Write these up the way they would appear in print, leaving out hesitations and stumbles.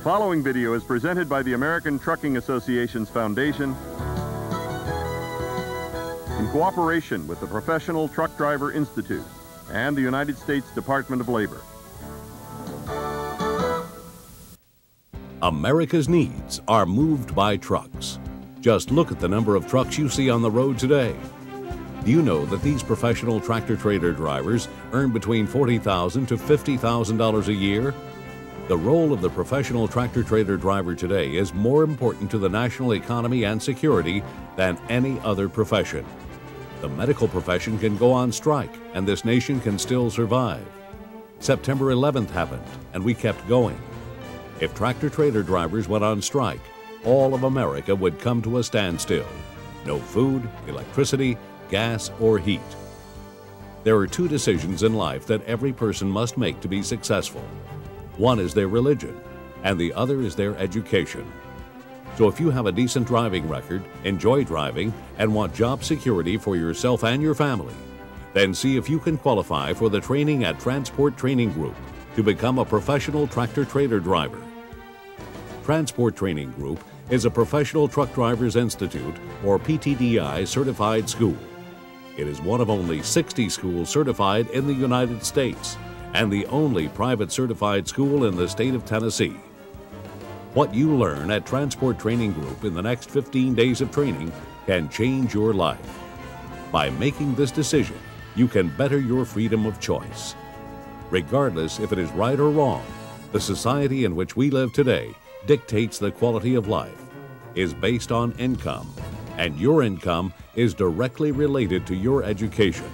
following video is presented by the American Trucking Association's Foundation in cooperation with the Professional Truck Driver Institute and the United States Department of Labor. America's needs are moved by trucks. Just look at the number of trucks you see on the road today. Do you know that these professional tractor-trailer drivers earn between $40,000 to $50,000 a year? The role of the professional tractor-trailer driver today is more important to the national economy and security than any other profession. The medical profession can go on strike, and this nation can still survive. September 11th happened, and we kept going. If tractor-trailer drivers went on strike, all of America would come to a standstill. No food, electricity, gas, or heat. There are two decisions in life that every person must make to be successful. One is their religion, and the other is their education. So if you have a decent driving record, enjoy driving, and want job security for yourself and your family, then see if you can qualify for the training at Transport Training Group to become a professional tractor-trailer driver. Transport Training Group is a Professional Truck Drivers Institute, or PTDI, certified school. It is one of only 60 schools certified in the United States and the only private certified school in the state of Tennessee. What you learn at Transport Training Group in the next 15 days of training can change your life. By making this decision, you can better your freedom of choice. Regardless if it is right or wrong, the society in which we live today dictates the quality of life, is based on income, and your income is directly related to your education.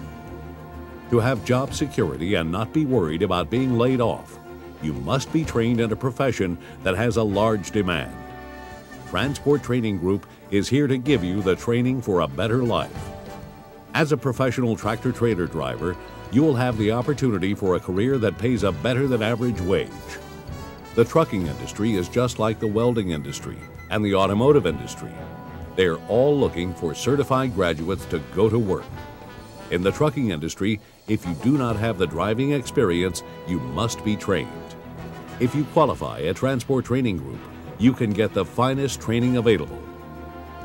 To have job security and not be worried about being laid off, you must be trained in a profession that has a large demand. Transport Training Group is here to give you the training for a better life. As a professional tractor-trailer driver, you will have the opportunity for a career that pays a better than average wage. The trucking industry is just like the welding industry and the automotive industry. They are all looking for certified graduates to go to work. In the trucking industry, if you do not have the driving experience, you must be trained. If you qualify at Transport Training Group, you can get the finest training available.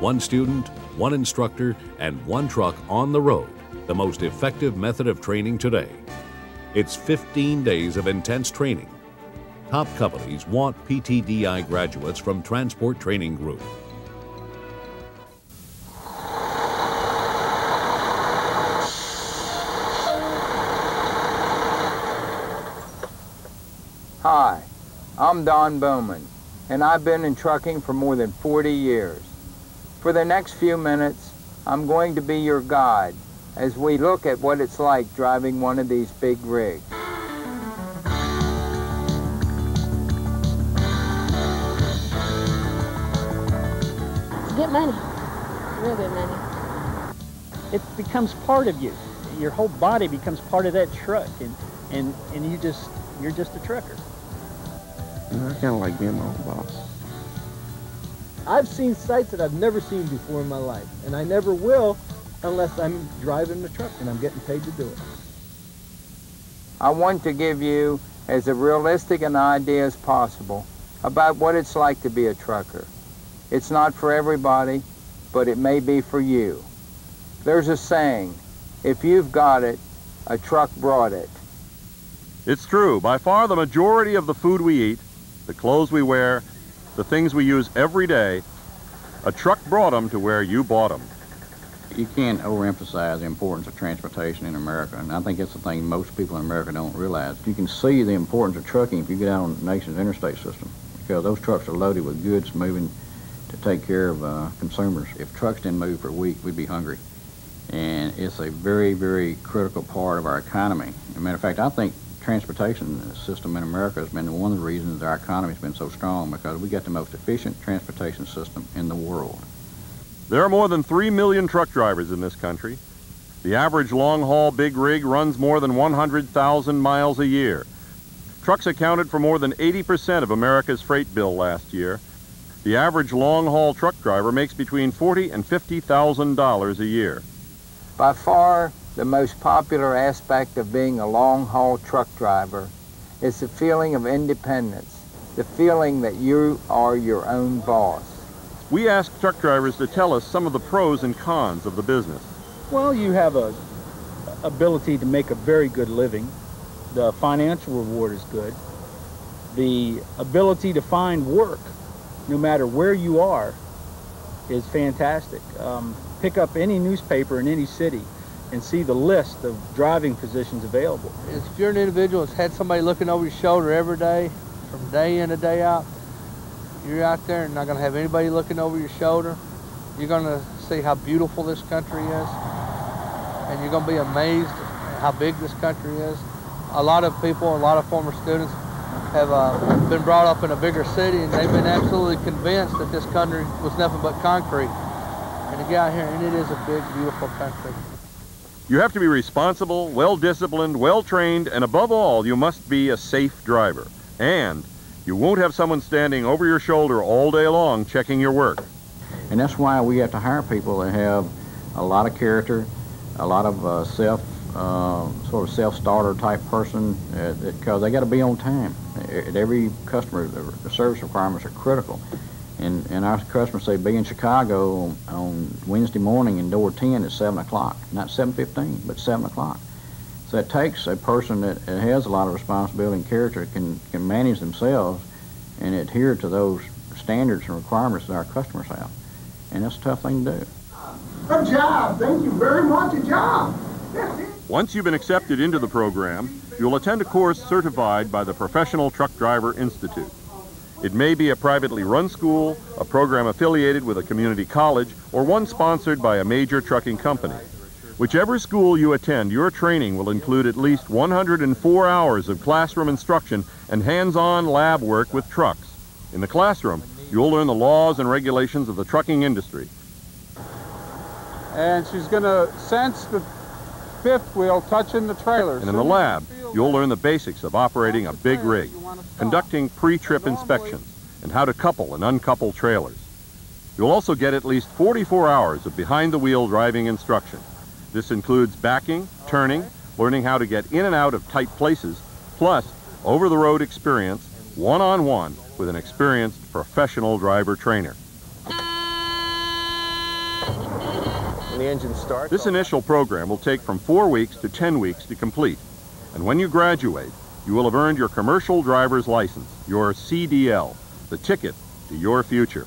One student, one instructor, and one truck on the road, the most effective method of training today. It's 15 days of intense training. Top companies want PTDI graduates from Transport Training Group. Hi, I'm Don Bowman, and I've been in trucking for more than 40 years. For the next few minutes, I'm going to be your guide as we look at what it's like driving one of these big rigs. Good money, real good money. It becomes part of you. Your whole body becomes part of that truck, and you're just a trucker. I kind of like being my own boss. I've seen sights that I've never seen before in my life, and I never will unless I'm driving the truck and I'm getting paid to do it. I want to give you as a realistic an idea as possible about what it's like to be a trucker. It's not for everybody, but it may be for you. There's a saying, if you've got it, a truck brought it. It's true. By far the majority of the food we eat, the clothes we wear, the things we use every day, a truck brought them to where you bought them. You can't overemphasize the importance of transportation in America, and I think that's the thing most people in America don't realize. You can see the importance of trucking if you get out on the nation's interstate system, because those trucks are loaded with goods moving to take care of consumers. If trucks didn't move for a week, we'd be hungry. And it's a very, very critical part of our economy. As a matter of fact, I think transportation system in America has been one of the reasons our economy has been so strong, because we got the most efficient transportation system in the world. There are more than 3 million truck drivers in this country. The average long-haul big rig runs more than 100,000 miles a year. Trucks accounted for more than 80% of America's freight bill last year. The average long-haul truck driver makes between $40,000 and $50,000 a year. By far, the most popular aspect of being a long-haul truck driver is the feeling of independence. the feeling that you are your own boss. We asked truck drivers to tell us some of the pros and cons of the business. Well, you have a ability to make a very good living. The financial reward is good. The ability to find work, no matter where you are, is fantastic. Pick up any newspaper in any city and see the list of driving positions available. If you're an individual that's had somebody looking over your shoulder every day, from day in to day out, you're out there and not going to have anybody looking over your shoulder. You're going to see how beautiful this country is, and you're going to be amazed at how big this country is. A lot of people, a lot of former students have been brought up in a bigger city, and they've been absolutely convinced that this country was nothing but concrete. And to get out here, and it is a big, beautiful country. You have to be responsible, well-disciplined, well-trained, and above all, you must be a safe driver. And you won't have someone standing over your shoulder all day long checking your work. And that's why we have to hire people that have a lot of character, a lot of sort of self-starter type person, because they got to be on time. At every customer, the service requirements are critical. And our customers say, be in Chicago on Wednesday morning in door 10 at 7 o'clock. Not 7:15, but 7 o'clock. So it takes a person that has a lot of responsibility and character, can manage themselves and adhere to those standards and requirements that our customers have. And that's a tough thing to do. A job. Thank you very much. A job. Once you've been accepted into the program, you'll attend a course certified by the Professional Truck Driver Institute. It may be a privately run school, a program affiliated with a community college, or one sponsored by a major trucking company. Whichever school you attend, your training will include at least 104 hours of classroom instruction and hands-on lab work with trucks. In the classroom, you'll learn the laws and regulations of the trucking industry. And she's going to sense the fifth wheel touching the trailer. And in the lab, you'll learn the basics of operating a big rig, conducting pre-trip inspections, and how to couple and uncouple trailers. You'll also get at least 44 hours of behind-the-wheel driving instruction. This includes backing, turning, learning how to get in and out of tight places, plus over-the-road experience, one-on-one with an experienced professional driver trainer. When the engine starts, this initial program will take from 4 weeks to 10 weeks to complete. And when you graduate, you will have earned your commercial driver's license, your CDL, the ticket to your future.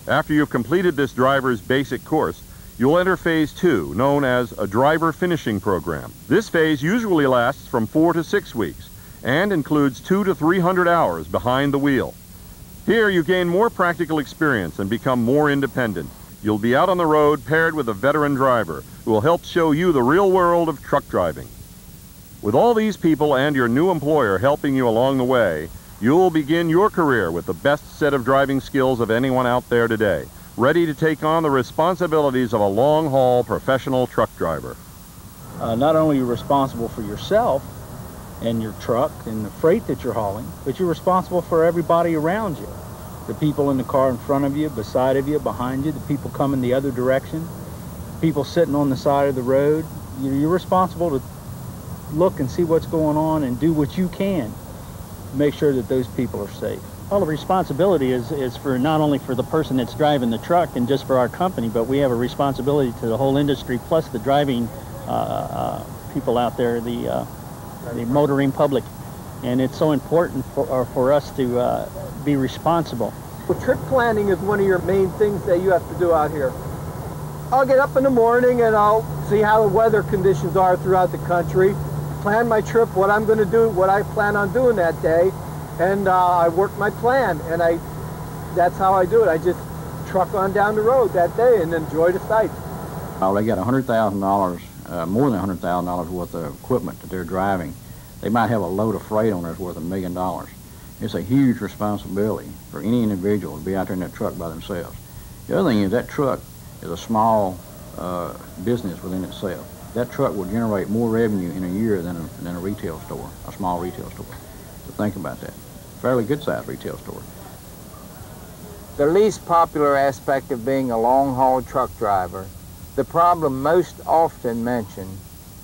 After you've completed this driver's basic course, you'll enter Phase 2, known as a driver finishing program. This phase usually lasts from 4 to 6 weeks and includes 200 to 300 hours behind the wheel. Here you gain more practical experience and become more independent. You'll be out on the road paired with a veteran driver who will help show you the real world of truck driving. With all these people and your new employer helping you along the way, you'll begin your career with the best set of driving skills of anyone out there today, ready to take on the responsibilities of a long-haul professional truck driver. Not only are you responsible for yourself and your truck and the freight that you're hauling, but you're responsible for everybody around you. The people in the car in front of you, beside of you, behind you, the people coming the other direction, people sitting on the side of the road. You're responsible to look and see what's going on and do what you can to make sure that those people are safe. Well, the responsibility is for not only for the person that's driving the truck and just for our company, but we have a responsibility to the whole industry, plus the driving people out there, the motoring public. And it's so important for us to be responsible. Well, trip planning is one of your main things that you have to do out here. I'll get up in the morning and I'll see how the weather conditions are throughout the country, plan my trip, what I'm going to do, what I plan on doing that day, and I work my plan, and that's how I do it. I just truck on down the road that day and enjoy the sights. They got $100,000, more than $100,000 worth of equipment that they're driving. They might have a load of freight on there that's worth $1 million. It's a huge responsibility for any individual to be out there in that truck by themselves. The other thing is that truck is a small business within itself. That truck will generate more revenue in a year than a retail store, a small retail store. So think about that. Fairly good-sized retail store. The least popular aspect of being a long-haul truck driver, the problem most often mentioned,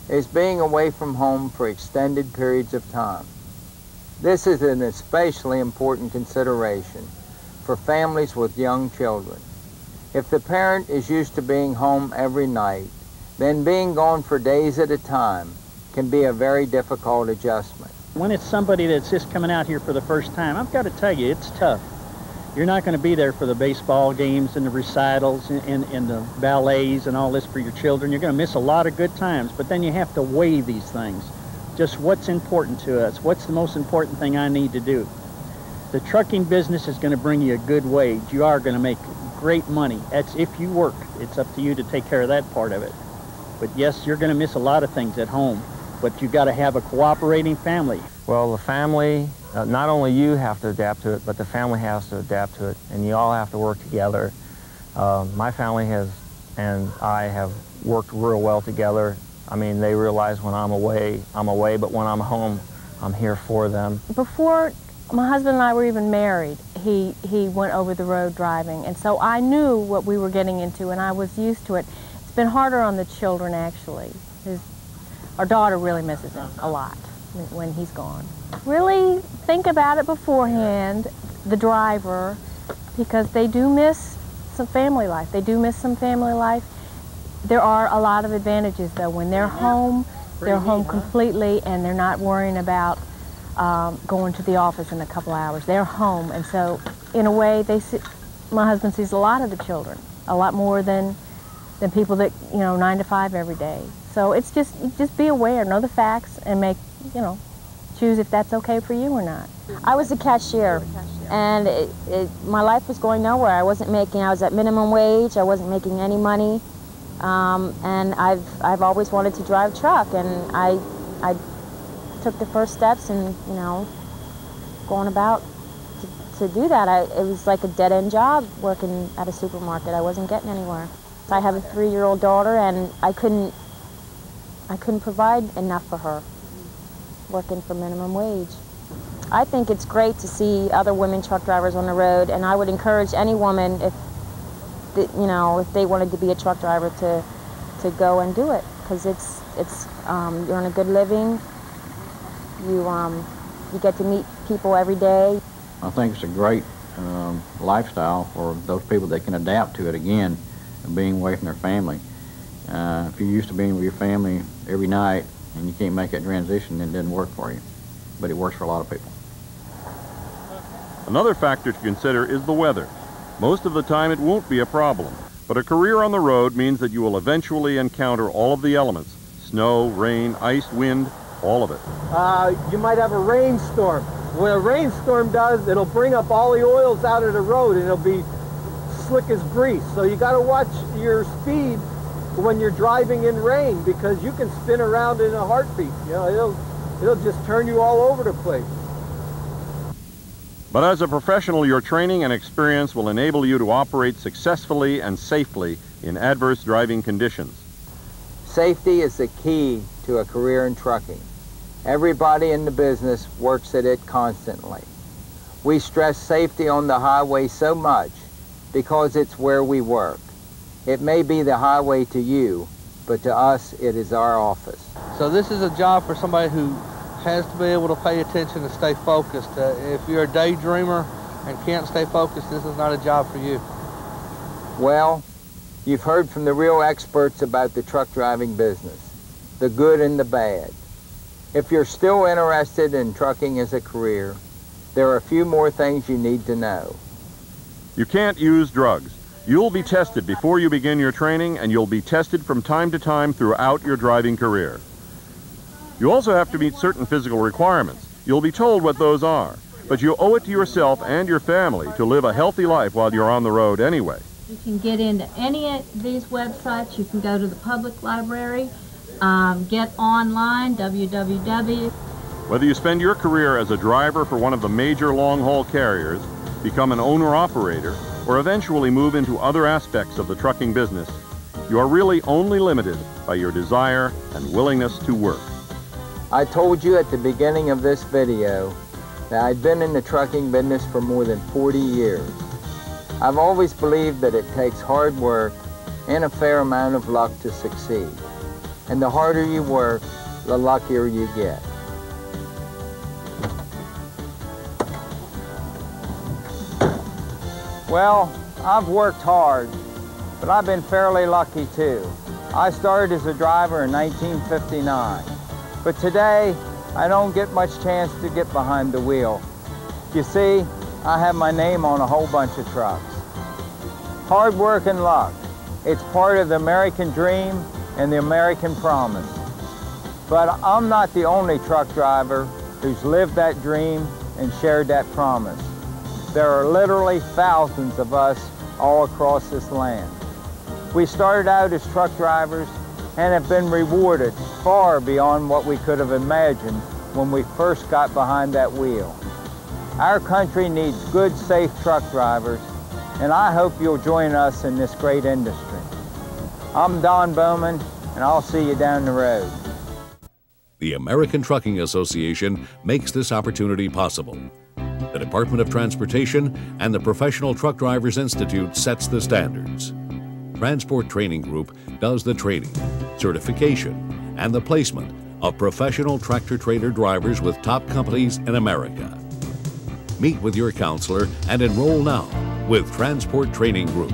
is being away from home for extended periods of time. This is an especially important consideration for families with young children. If the parent is used to being home every night, then being gone for days at a time can be a very difficult adjustment. When it's somebody that's just coming out here for the first time, I've got to tell you, it's tough. You're not going to be there for the baseball games and the recitals and the ballets and all this for your children. You're going to miss a lot of good times, but then you have to weigh these things. Just what's important to us? What's the most important thing I need to do? The trucking business is going to bring you a good wage. You are going to make great money. That's if you work. It's up to you to take care of that part of it. But yes, you're going to miss a lot of things at home, but you've got to have a cooperating family. Well, the family, not only you have to adapt to it, but the family has to adapt to it, and you all have to work together. My family and I have worked real well together. I mean, they realize when I'm away, but when I'm home, I'm here for them. Before my husband and I were even married, he went over the road driving, and so I knew what we were getting into, and I was used to it. It's been harder on the children, actually. Our daughter really misses him a lot when he's gone. Really think about it beforehand, the driver, because they do miss some family life. They do miss some family life. There are a lot of advantages, though. When they're home completely, and they're not worrying about going to the office in a couple hours. They're home, and so in a way, my husband sees a lot of the children, a lot more than people that, 9 to 5 every day. So it's just be aware, know the facts, and make, choose if that's okay for you or not. I was a cashier, and my life was going nowhere. I was at minimum wage, I wasn't making any money, and I've always wanted to drive truck, and I took the first steps and, going about to do that. It was like a dead-end job working at a supermarket. I wasn't getting anywhere. I have a 3-year-old daughter, and I couldn't provide enough for her working for minimum wage. I think it's great to see other women truck drivers on the road, and I would encourage any woman, if they wanted to be a truck driver, to go and do it, because it's you earn a good living. You get to meet people every day. I think it's a great lifestyle for those people that can adapt to it again, being away from their family. If you're used to being with your family every night and you can't make that transition, it doesn't work for you. But it works for a lot of people. Another factor to consider is the weather. Most of the time it won't be a problem, but a career on the road means that you will eventually encounter all of the elements: snow, rain, ice, wind, all of it. You might have a rainstorm. What a rainstorm does, it'll bring up all the oils out of the road, and it'll be slick as grease. So you got to watch your speed when you're driving in rain, because you can spin around in a heartbeat. It'll just turn you all over the place. But as a professional, your training and experience will enable you to operate successfully and safely in adverse driving conditions. Safety is the key to a career in trucking. Everybody in the business works at it constantly. We stress safety on the highway so much because it's where we work. It may be the highway to you, but to us, it is our office. So this is a job for somebody who has to be able to pay attention and stay focused. If you're a daydreamer and can't stay focused, this is not a job for you. Well, you've heard from the real experts about the truck driving business, the good and the bad. If you're still interested in trucking as a career, there are a few more things you need to know. You can't use drugs. You'll be tested before you begin your training, and you'll be tested from time to time throughout your driving career. You also have to meet certain physical requirements. You'll be told what those are, but you owe it to yourself and your family to live a healthy life while you're on the road anyway. You can get into any of these websites. You can go to the public library, get online, www. Whether you spend your career as a driver for one of the major long-haul carriers, become an owner-operator, or eventually move into other aspects of the trucking business, you are really only limited by your desire and willingness to work. I told you at the beginning of this video that I'd been in the trucking business for more than 40 years. I've always believed that it takes hard work and a fair amount of luck to succeed. And the harder you work, the luckier you get. Well, I've worked hard, but I've been fairly lucky too. I started as a driver in 1959, but today I don't get much chance to get behind the wheel. You see, I have my name on a whole bunch of trucks. Hard work and luck. It's part of the American dream and the American promise. But I'm not the only truck driver who's lived that dream and shared that promise. There are literally thousands of us all across this land. We started out as truck drivers and have been rewarded far beyond what we could have imagined when we first got behind that wheel. Our country needs good, safe truck drivers, and I hope you'll join us in this great industry. I'm Don Bowman, and I'll see you down the road. The American Trucking Association makes this opportunity possible. The Department of Transportation and the Professional Truck Drivers Institute sets the standards. Transport Training Group does the training, certification, and the placement of professional tractor-trailer drivers with top companies in America. Meet with your counselor and enroll now with Transport Training Group.